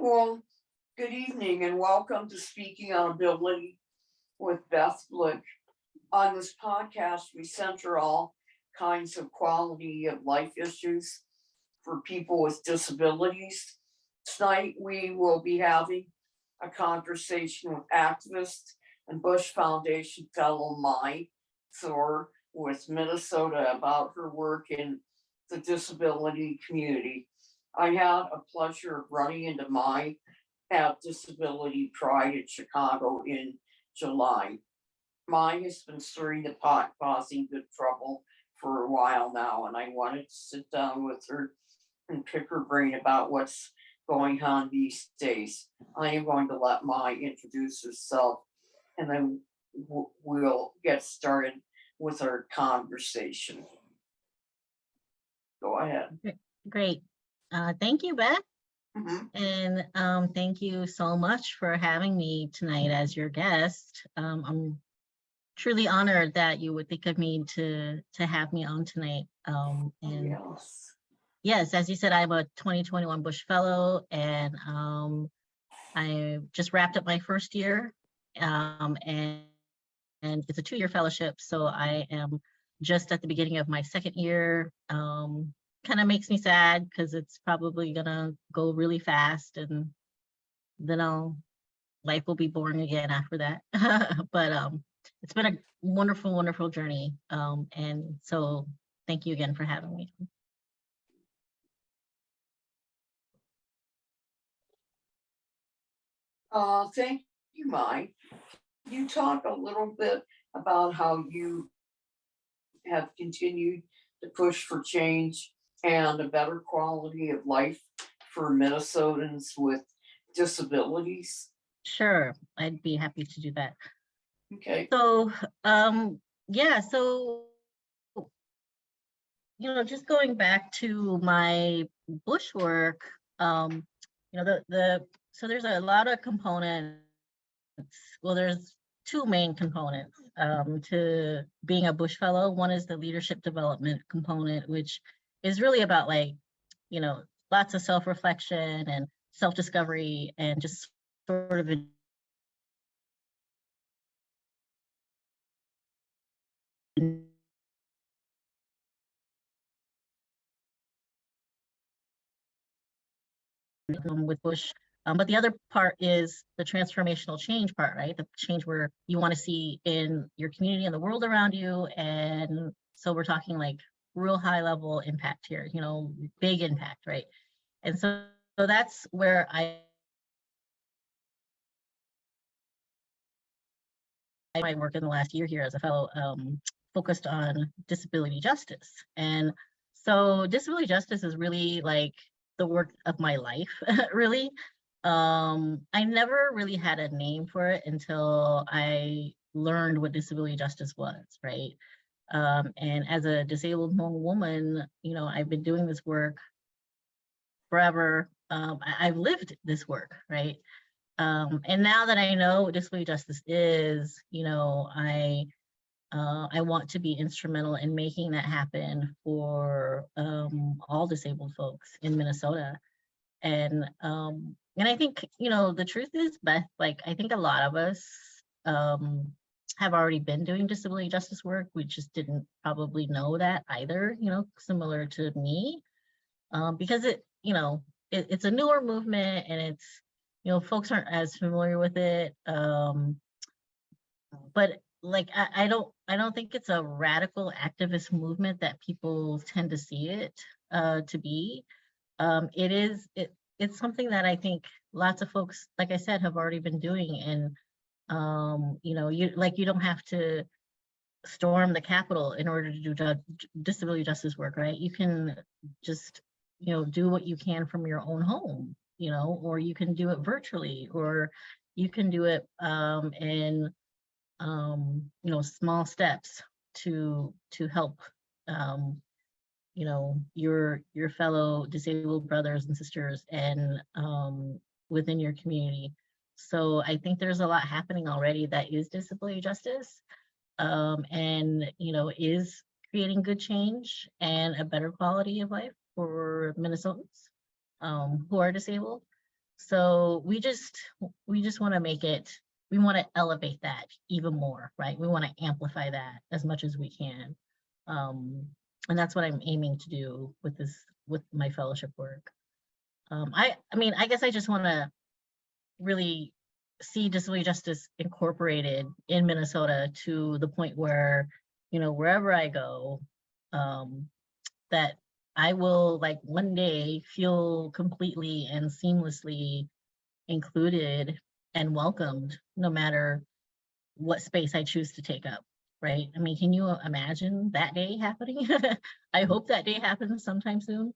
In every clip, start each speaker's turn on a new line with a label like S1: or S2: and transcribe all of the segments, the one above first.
S1: Well, good evening and welcome to Speaking on Ability with Beth, Blick. On this podcast, we center all kinds of quality of life issues for people with disabilities. Tonight, we will be having a conversation with activist and Bush Foundation fellow Mai Thor with Minnesota about her work in the disability community. I had a pleasure of running into Mai at Disability Pride in Chicago in July. Mai has been stirring the pot, causing good trouble for a while now, and I wanted to sit down with her and pick her brain about what's going on these days. I am going to let Mai introduce herself, and then we'll get started with our conversation. Go ahead.
S2: Great. Thank you, Beth.
S1: Mhm.
S2: And thank you so much for having me tonight as your guest. I'm truly honored that you would think of me to have me on tonight. And
S1: Yes.
S2: yes, as you said, I'm a 2021 Bush Fellow, and I just wrapped up my first year, and it's a 2-year fellowship, so I am just at the beginning of my second year. Kind of makes me sad because it's probably gonna go really fast, and then life will be boring again after that. But it's been a wonderful, wonderful journey. And so thank you again for having me.
S1: Thank you, Mai. You talk a little bit about how you have continued to push for change and a better quality of life for Minnesotans with disabilities.
S2: Sure, I'd be happy to do that.
S1: Okay.
S2: So, yeah, so, just going back to my bush work, so there's a lot of components. Well, there's two main components to being a bush fellow. One is the leadership development component, which is really about lots of self-reflection and self-discovery and just sort of with Bush. But the other part is the transformational change part, right? The change where you want to see in your community and the world around you. And so we're talking like real high level impact here, big impact, right? And so that's where my work in the last year here as a fellow focused on disability justice. And so disability justice is really like the work of my life, really. I never really had a name for it until I learned what disability justice was, right? And as a disabled young woman, I've been doing this work forever. I've lived this work, right? And now that I know what disability justice is, I want to be instrumental in making that happen for all disabled folks in Minnesota. And I think, the truth is, Beth, like, I think a lot of us have already been doing disability justice work. We just didn't probably know that either, similar to me, because it's a newer movement, and it's, folks aren't as familiar with it. But like, I don't think it's a radical activist movement that people tend to see it to be. It's something that I think lots of folks, like I said, have already been doing. And you don't have to storm the Capitol in order to do disability justice work, right? You can just do what you can from your own home, or you can do it virtually, or you can do it in small steps to help your fellow disabled brothers and sisters and within your community. So I think there's a lot happening already that is disability justice, and is creating good change and a better quality of life for Minnesotans who are disabled. So we just want to make it, we want to elevate that even more, right? We want to amplify that as much as we can. And that's what I'm aiming to do with this, with my fellowship work. I mean, I guess I just want to really see disability justice incorporated in Minnesota to the point where, you know, wherever I go, that I will like one day feel completely and seamlessly included and welcomed, no matter what space I choose to take up, right? I mean, can you imagine that day happening? I hope that day happens sometime soon.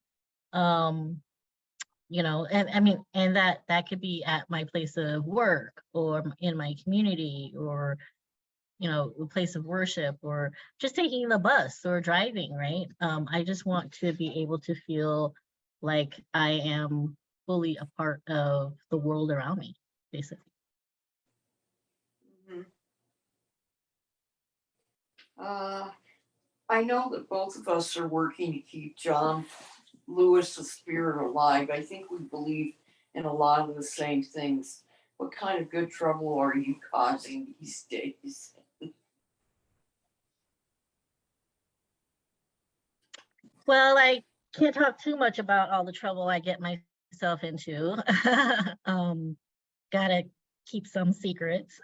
S2: You know, and I mean, and that could be at my place of work or in my community, or, you know, a place of worship, or just taking the bus or driving, right? I just want to be able to feel like I am fully a part of the world around me, basically.
S1: Mhm. I know that both of us are working to keep John Lewis's spirit alive. I think we believe in a lot of the same things. What kind of good trouble are you causing these days?
S2: Well, I can't talk too much about all the trouble I get myself into. Gotta keep some secrets.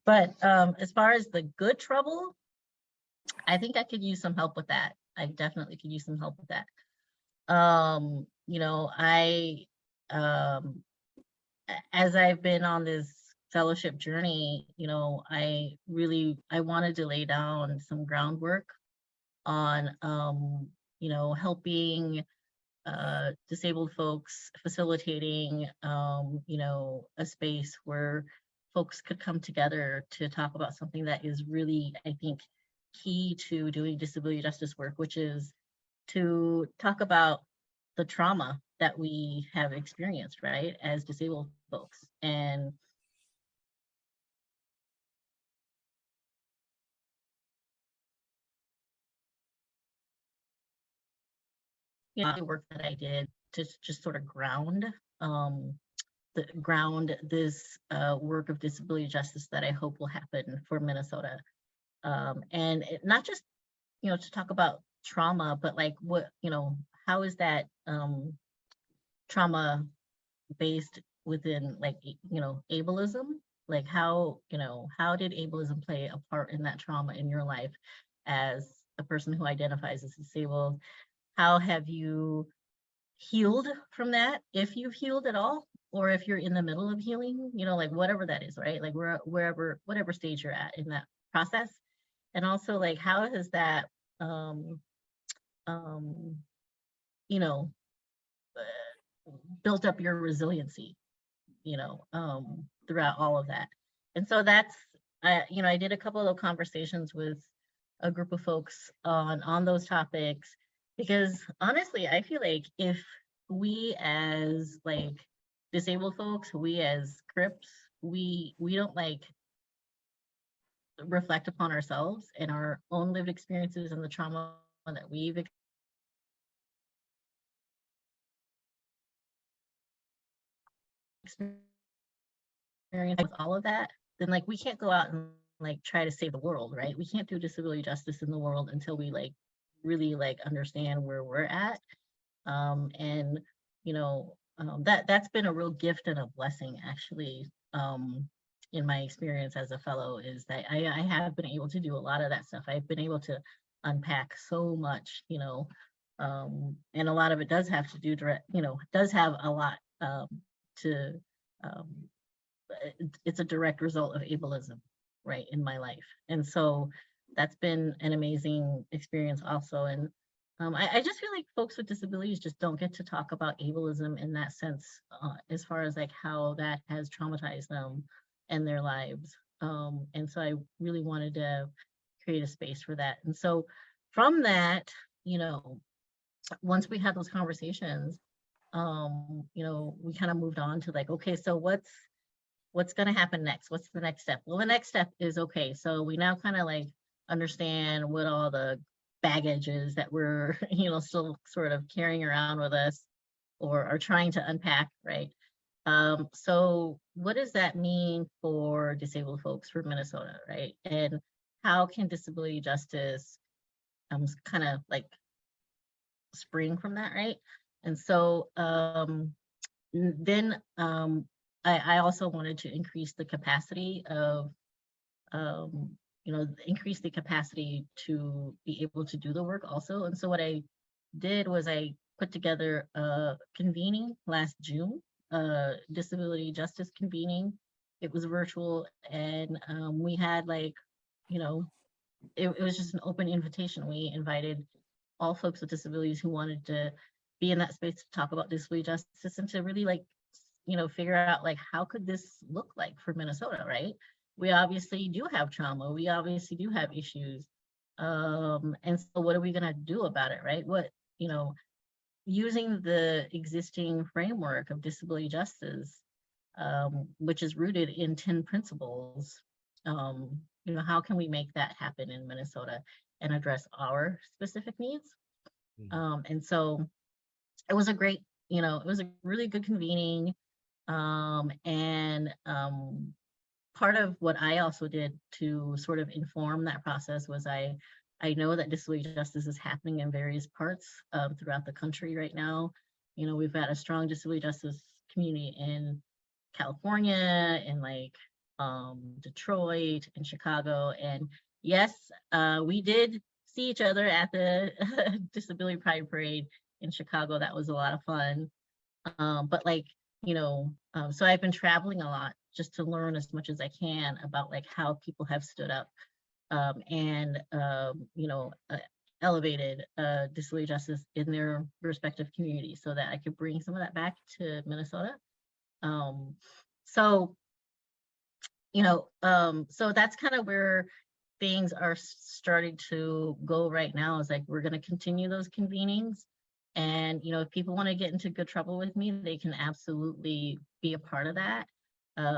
S2: But as far as the good trouble, I think I could use some help with that. I definitely could use some help with that. You know, as I've been on this fellowship journey, you know, I wanted to lay down some groundwork on, you know, helping disabled folks, facilitating, you know, a space where folks could come together to talk about something that is really, I think, key to doing disability justice work, which is to talk about the trauma that we have experienced, right, as disabled folks. And you know, the work that I did to just sort of ground this work of disability justice that I hope will happen for Minnesota. And not just, you know, to talk about trauma, but like what, you know, how is that trauma based within, like, you know, ableism? Like how, you know, how did ableism play a part in that trauma in your life as a person who identifies as disabled? How have you healed from that, if you've healed at all, or if you're in the middle of healing, you know, like whatever that is, right? Like whatever stage you're at in that process. And also, like, how has that um um you know, built up your resiliency, you know, throughout all of that. And so that's, you know, I did a couple of conversations with a group of folks on those topics, because honestly, I feel like if we as like disabled folks, we as Crips, we don't like reflect upon ourselves and our own lived experiences and the trauma that we've experienced with all of that, then like we can't go out and like try to save the world, right? We can't do disability justice in the world until we like really like understand where we're at. And you know, that's been a real gift and a blessing, actually, in my experience as a fellow, is that I have been able to do a lot of that stuff. I've been able to unpack so much, you know, and a lot of it does have to do direct, you know, does have a lot to um, it's a direct result of ableism, right, in my life. And so that's been an amazing experience also. And I just feel like folks with disabilities just don't get to talk about ableism in that sense, as far as like how that has traumatized them and their lives. And so I really wanted to create a space for that. And so from that, you know, once we had those conversations, you know, we kind of moved on to like, okay, so what's going to happen next? What's the next step? Well, the next step is, okay, so we now kind of like understand what all the baggage is that we're, you know, still sort of carrying around with us or are trying to unpack, right? So what does that mean for disabled folks for Minnesota, right? And how can disability justice kind of like spring from that, right? And so then I also wanted to increase the capacity of increase the capacity to be able to do the work also. And so what I did was I put together a convening last June, disability justice convening. It was virtual, and we had like, it was just an open invitation. We invited all folks with disabilities who wanted to be in that space to talk about disability justice and to really like, figure out like, how could this look like for Minnesota, right? We obviously do have trauma. We obviously do have issues. And so what are we gonna do about it, right? Using the existing framework of disability justice, which is rooted in 10 principles, how can we make that happen in Minnesota and address our specific needs? And so it was a great, it was a really good convening. And part of what I also did to sort of inform that process was I know that disability justice is happening in various parts throughout the country right now. We've got a strong disability justice community in California, in like Detroit and Chicago. And yes, we did see each other at the Disability Pride Parade in Chicago. That was a lot of fun. But like, so I've been traveling a lot just to learn as much as I can about like how people have stood up and elevated disability justice in their respective communities, so that I could bring some of that back to Minnesota. So that's kind of where things are starting to go right now, is like we're going to continue those convenings. And, if people want to get into good trouble with me, they can absolutely be a part of that.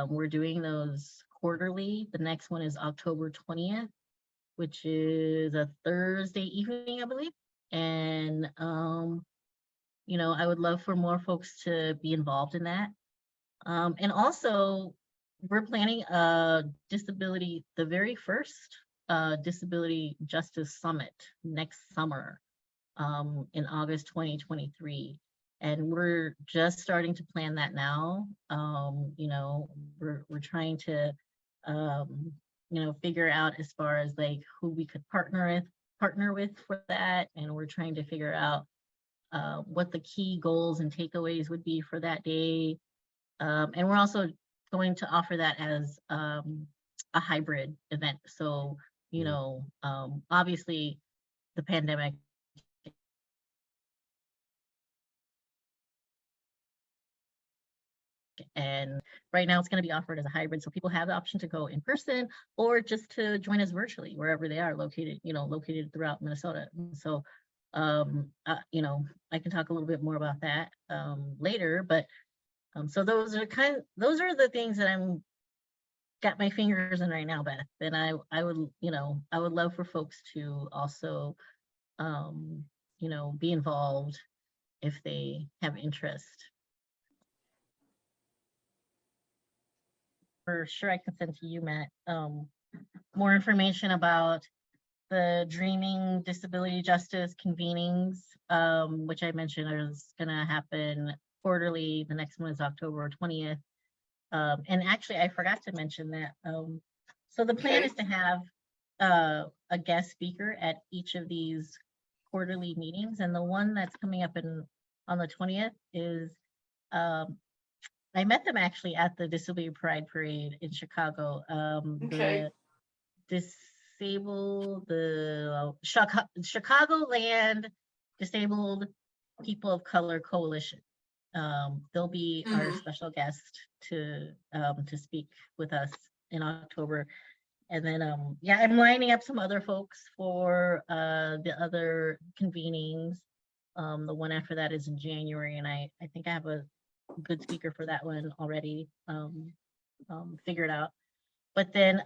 S2: We're doing those quarterly. The next one is October 20th, which is a Thursday evening, I believe. And, I would love for more folks to be involved in that. And also, we're planning the very first Disability Justice Summit next summer in August 2023. And we're just starting to plan that now. We're trying to, figure out as far as like who we could partner with for that. And we're trying to figure out what the key goals and takeaways would be for that day. And we're also going to offer that as a hybrid event. So, obviously the pandemic and right now it's going to be offered as a hybrid. So people have the option to go in person or just to join us virtually wherever they are located throughout Minnesota. So, I can talk a little bit more about that later, but so those are the things that I'm got my fingers in right now, Beth. And I would love for folks to also, be involved if they have interest. For sure, I can send to you, Matt, more information about the Dreaming Disability Justice Convenings, which I mentioned is going to happen quarterly. The next one is October 20th. And actually, I forgot to mention that. So the plan is to have a guest speaker at each of these quarterly meetings. And the one that's coming up on the 20th is, I met them actually at the Disability Pride Parade in Chicago. The Chicagoland Disabled People of Color Coalition. They'll be our special guest to speak with us in October. And then I'm lining up some other folks for the other convenings. The one after that is in January, and I think I have a good speaker for that one already figured out. But then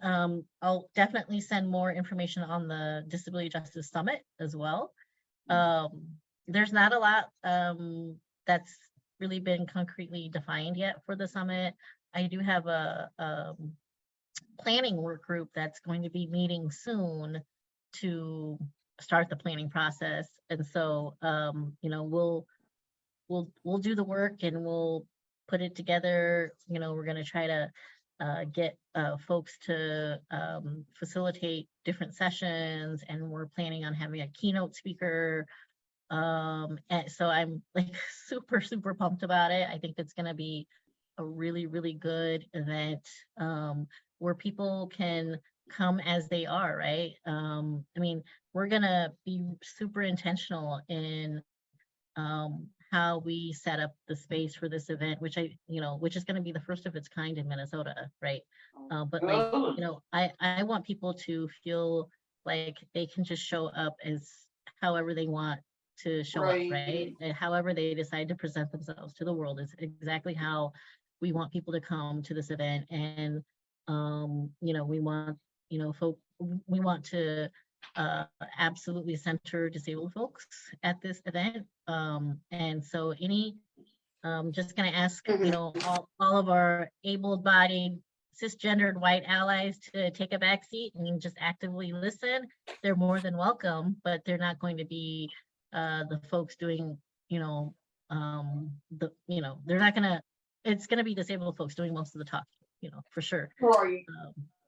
S2: I'll definitely send more information on the Disability Justice Summit as well. There's not a lot that's really been concretely defined yet for the summit. I do have a planning work group that's going to be meeting soon to start the planning process. And so, you know, we'll do the work and we'll put it together. You know, we're going to try to get folks to facilitate different sessions, and we're planning on having a keynote speaker. And so I'm like super pumped about it. I think it's going to be a really good event where people can come as they are, right? I mean, we're going to be super intentional in how we set up the space for this event, which which is going to be the first of its kind in Minnesota, right? But like,
S1: Good.
S2: you know, I want people to feel like they can just show up as however they want to show up, right? And however they decide to present themselves to the world is exactly how we want people to come to this event. And you know, we want, you know, we want to absolutely center disabled folks at this event. And so just going to ask, you know, all of our able-bodied, cisgendered white allies to take a back seat and just actively listen. They're more than welcome, but they're not going to be the folks doing, you know, they're not going to, it's going to be disabled folks doing most of the talking, you know, for sure.
S1: Right.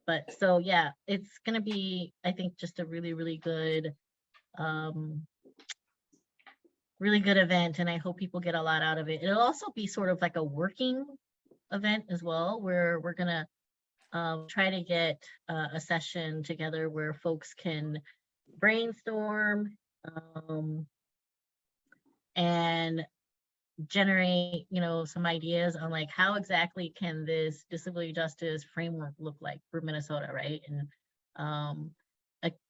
S2: But so, yeah, it's going to be, I think, just a really good event, and I hope people get a lot out of it. It'll also be sort of like a working event as well, where we're gonna try to get a session together where folks can brainstorm and generate, you know, some ideas on like how exactly can this disability justice framework look like for Minnesota, right? And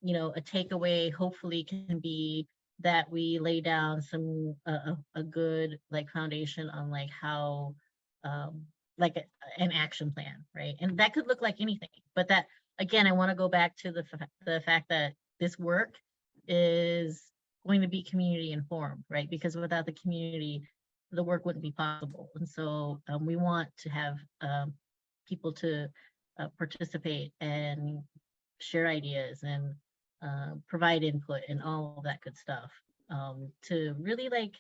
S2: you know, a takeaway hopefully can be that we lay down some a good like foundation on like how like an action plan, right? And that could look like anything, but that, again, I want to go back to the fact that this work is going to be community informed, right? Because without the community, the work wouldn't be possible. And so we want to have people to participate and share ideas and provide input and all of that good stuff to really like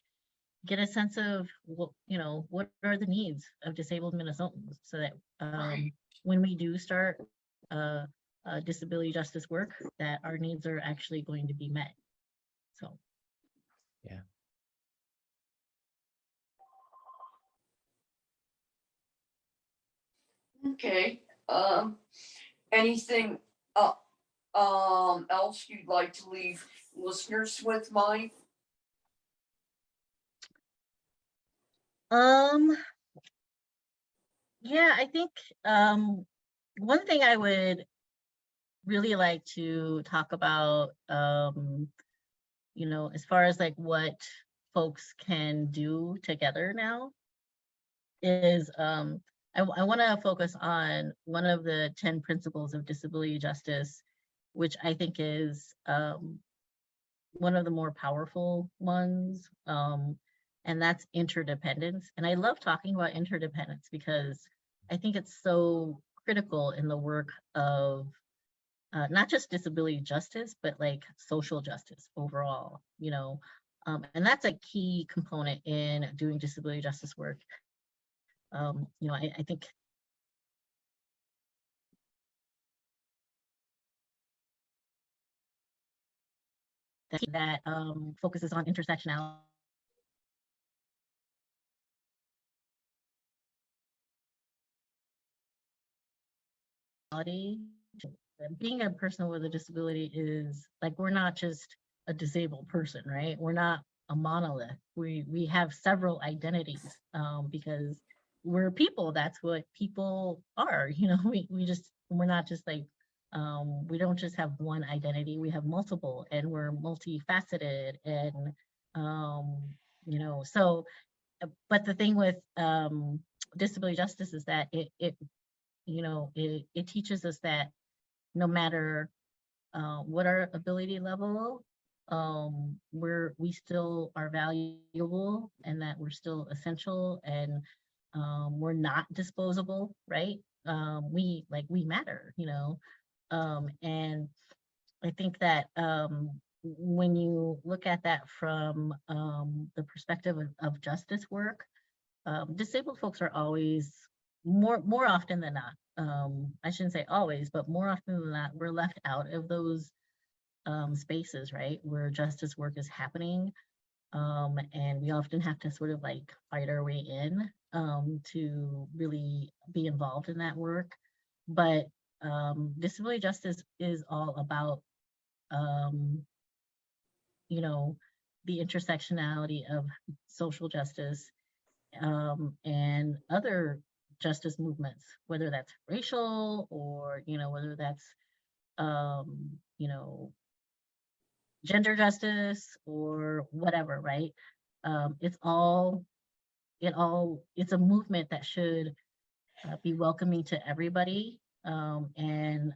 S2: get a sense of what, you know, what are the needs of disabled Minnesotans, so that when we do start disability justice work, that our needs are actually going to be met. So
S3: yeah.
S1: Okay. Anything else you'd like to leave listeners with, Mai?
S2: Yeah, I think one thing I would really like to talk about, you know, as far as like what folks can do together now is I want to focus on one of the 10 principles of disability justice, which I think is one of the more powerful ones, and that's interdependence. And I love talking about interdependence because I think it's so critical in the work of not just disability justice, but like social justice overall, you know, and that's a key component in doing disability justice work. You know, I think that focuses on intersectionality. Being a person with a disability is like, we're not just a disabled person, right? We're not a monolith. We have several identities because we're people. That's what people are. You know, we're not just like we don't just have one identity. We have multiple, and we're multifaceted, and you know. So, but the thing with disability justice is that it you know, it teaches us that no matter what our ability level, we still are valuable and that we're still essential, and we're not disposable, right? We matter, and I think that when you look at that from the perspective of justice work, disabled folks are always more often than not. I shouldn't say always, but more often than not, we're left out of those spaces, right, where justice work is happening. And we often have to sort of like fight our way in to really be involved in that work. But disability justice is all about, um, you know, the intersectionality of social justice and other justice movements, whether that's racial or, whether that's, um, you know, gender justice or whatever, right? It's it's a movement that should be welcoming to everybody. And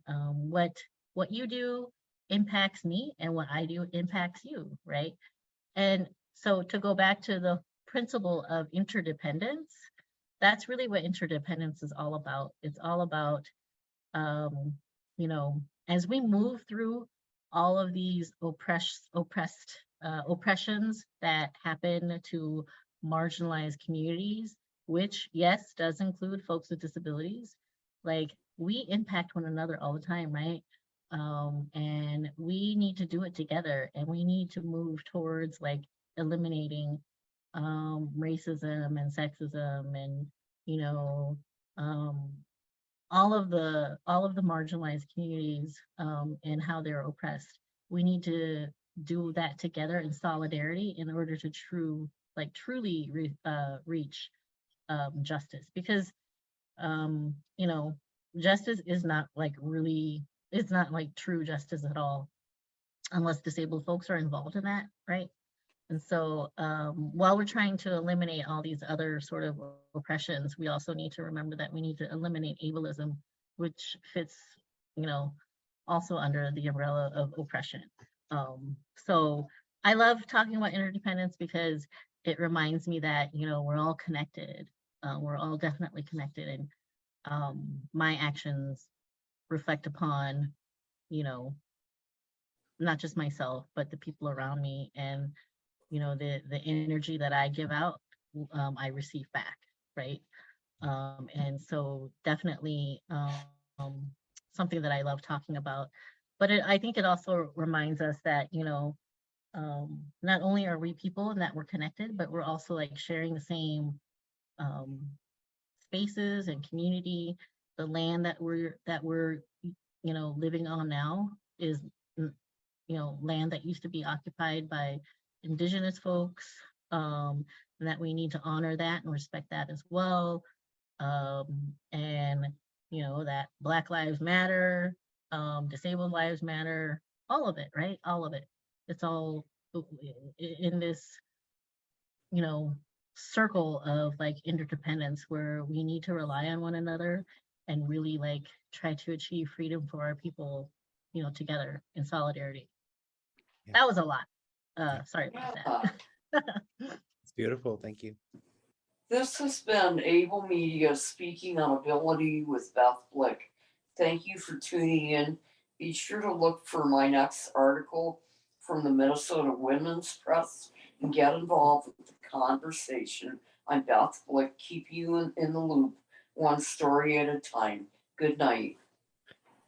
S2: what you do impacts me, and what I do impacts you, right? And so to go back to the principle of interdependence, that's really what interdependence is all about. It's all about, um, as we move through all of these oppressions that happen to marginalized communities, which yes, does include folks with disabilities, like we impact one another all the time, right? And we need to do it together, and we need to move towards like eliminating racism and sexism and, you know, um, all of the marginalized communities and how they're oppressed. We need to do that together in solidarity in order to truly reach justice, because you know, justice is not like really, it's not like true justice at all unless disabled folks are involved in that, right? And so while we're trying to eliminate all these other sort of oppressions, we also need to remember that we need to eliminate ableism, which fits, you know, also under the umbrella of oppression. So I love talking about interdependence because it reminds me that, we're all connected. We're all definitely connected, and my actions reflect upon, you know, not just myself, but the people around me, and the energy that I give out, I receive back, right? And so definitely something that I love talking about. But I think it also reminds us that, not only are we people and that we're connected, but we're also like sharing the same um, spaces and community. The land that we're living on now is land that used to be occupied by indigenous folks, and that we need to honor that and respect that as well. And that Black Lives Matter, disabled lives matter, all of it, right? All of it. It's all in this, you know, circle of like interdependence where we need to rely on one another and really like try to achieve freedom for our people, together in solidarity.
S3: Yeah.
S2: That was a lot.
S3: Yeah.
S2: Sorry about
S1: Yeah.
S2: that.
S3: It's beautiful. Thank you.
S1: This has been Able Media speaking on ability with Beth Blick. Thank you for tuning in. Be sure to look for my next article from the Minnesota Women's Press and get involved with the conversation. I'm Beth Blick. Keep you in the loop, one story at a time. Good night.